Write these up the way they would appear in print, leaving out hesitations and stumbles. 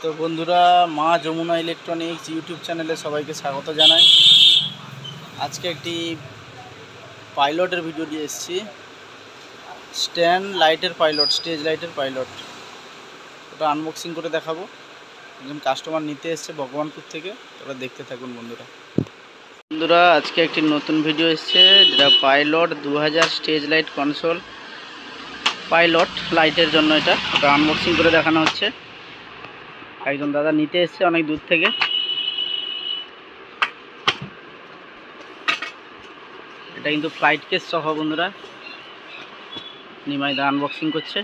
তো বন্ধুরা, মা যমুনা ইলেকট্রনিক্স ইউটিউব চ্যানেলে সবাইকে স্বাগত জানাই। আজকে একটি পাইলটের ভিডিও দিয়ে এসেছি। স্ট্যান্ড লাইটের পাইলট, স্টেজ লাইটের পাইলট, ওটা আনবক্সিং করে দেখাবো। একজন কাস্টমার নিতে এসছে ভগবানপুর থেকে, ওটা দেখতে থাকুন বন্ধুরা। আজকে একটি নতুন ভিডিও এসছে, যেটা pilot 2000 stage light console pilot লাইটের জন্য। ওটা আনবক্সিং করে দেখানো হচ্ছে। একজন দাদা নিতে এসছে অনেক দূর থেকে। এটা কিন্তু ফ্লাইট কেস সহ বন্ধুরা। নিমাইদা আনবক্সিং করছে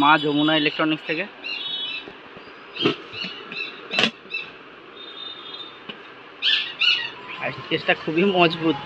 মা যমুনা ইলেকট্রনিক্স থেকে। ফ্লাইট কেসটা খুবই মজবুত।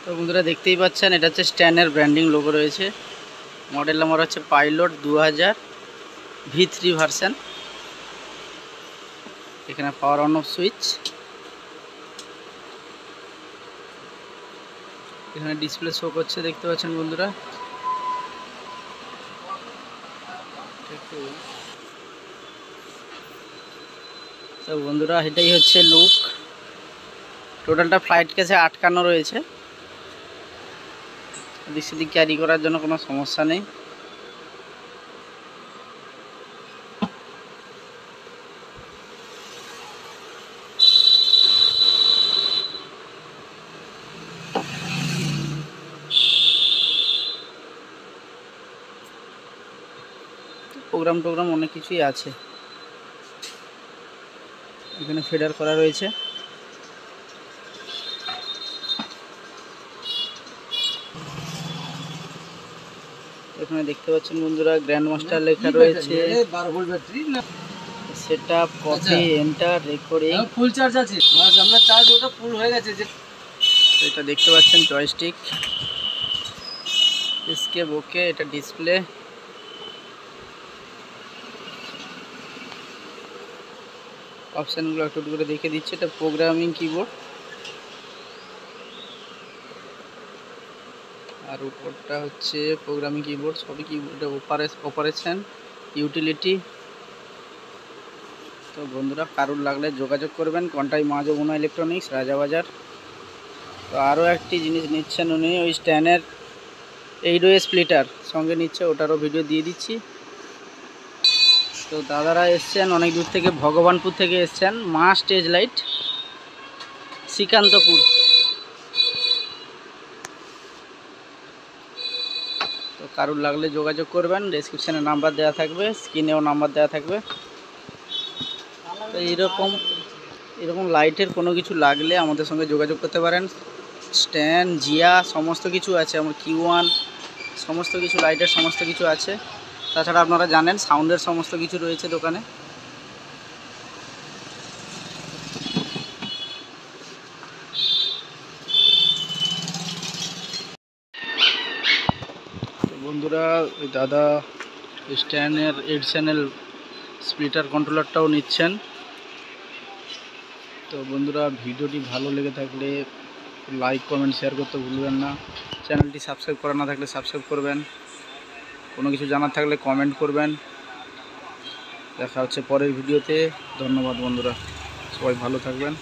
তো বন্ধুরা দেখতেই পাচ্ছেন, এটা হচ্ছে স্ট্যান্ডের ব্র্যান্ডিং লোগো রয়েছে। মডেল নাম্বার হচ্ছে পাইলট 2000 V3 ভার্সন। এখানে পাওয়ার অন অফ সুইচ, এখানে ডিসপ্লে শো করছে, দেখতে পাচ্ছেন বন্ধুরা। তো বন্ধুরা, এটাই হচ্ছে লুক। টোটালটা ফ্লাইট কেসে আটকানো রয়েছে, এদিক সেদিক ক্যারি করার জন্য কোনো সমস্যা নেই। প্রোগ্রাম অনেক কিছুই আছে। এখানে ফেডার করা রয়েছে। এখানে দেখতে পাচ্ছেন বন্ধুরা, গ্র্যান্ড মাস্টার লেখা রয়েছে। Setup, copy, enter, recording, full charge আছে। আমরা চার্জ ওটা ফুল হয়ে গেছে। এটা দেখতে পাচ্ছেন জয়স্টিক, এসকেপ, ওকে। এটা ডিসপ্লে, অপশানগুলো একটু করে দেখে দিচ্ছে। এটা প্রোগ্রামিং কিবোর্ড, আর উপরটা হচ্ছে প্রোগ্রামিং কিবোর্ড, সবই কিবোর্ড। Operation, utility. তো বন্ধুরা, কারুর লাগলে যোগাযোগ করবেন। কন্টাই মা যমুনা ইলেকট্রনিক্স, রাজাবাজার। তো আরও একটি জিনিস নিচ্ছেন উনি, ওই স্ট্যান্ডের 8 স্প্লিটার সঙ্গে নিচ্ছে, ওটারও ভিডিও দিয়ে দিচ্ছি। তো দাদারা এসছেন অনেক দূর থেকে, ভগবানপুর থেকে এসছেন। মা স্টেজ লাইট, শ্রীকান্তপুর। তো কারুর লাগলে যোগাযোগ করবেন, ডেসক্রিপশানে নাম্বার দেওয়া থাকবে, স্ক্রিনেও নাম্বার দেওয়া থাকবে। তো এরকম লাইটের কোনো কিছু লাগলে আমাদের সঙ্গে যোগাযোগ করতে পারেন। স্ট্যান্ড, জিয়া সমস্ত কিছু আছে। আমার Q1 সমস্ত কিছু, লাইটের সমস্ত কিছু আছে। তাছাড়া আপনারা জানেন সাউন্ডের সমস্ত কিছু রয়েছে দোকানে। বন্ধুরা, ওই দাদা স্ট্যান্ডের 8 চ্যানেল স্প্লিটার কন্ট্রোলারটাও নিচ্ছেন। তো বন্ধুরা, ভিডিওটি ভালো লেগে থাকলে লাইক, কমেন্ট, শেয়ার করতে ভুলবেন না। চ্যানেলটি সাবস্ক্রাইব করা না থাকলে সাবস্ক্রাইব করবেন। কোনো কিছু জানার থাকলে কমেন্ট করবেন। দেখা হচ্ছে পরের ভিডিওতে। ধন্যবাদ বন্ধুরা, সবাই ভালো থাকবেন।